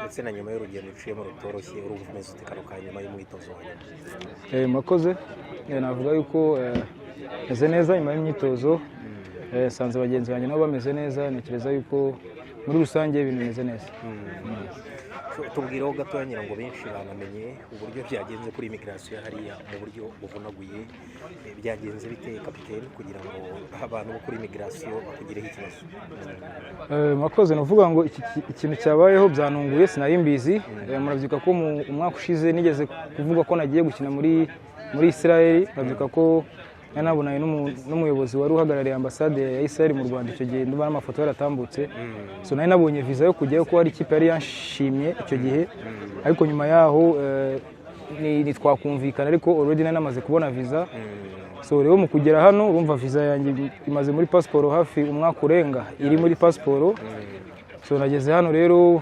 ndetse na nyuma y'urugendo uciyemo rutoroshye urumva umeze ute kano ka nyuma y'umwitozo wa nyuma? Murakoze. Navuga yuko meze neza nyuma y'imyitozo, sanze bagenzi banjye nabo bameze neza, ntekereza yuko muri rusange ibintu bimeze neza. Tubwireho gatoya ngira ngo benshi banamenye uburyo byagenze kuri immigration hariya mu buryo buvunaguye, byagenze bite kapiteni kugira ngo abantu bo kuri immigration bakugireho ikibazo? Murakoze. Navuga ngo ikintu cyabayeho byanunguye sinari mbizi. Murabyuka ko mu mwaka ushize nigeze kuvuga ko nagiye gukina muri Israel, murabyuka ko yanabonanye n'umuyobozi wari uhagarariye ambasade ya Israel mu Rwanda icyo gihe, ndumva n'amafoto yaratambutse. So nari nabonye visa yo kujyayo ko hari ikipe yari yanshimye icyo gihe, ariko nyuma yaho ntitwakumvikana, ariko already nari namaze kubona visa. So rero mu kugera hano urumva visa yanjye imaze muri passport hafi umwaka urenga iri muri passport. So nageze hano rero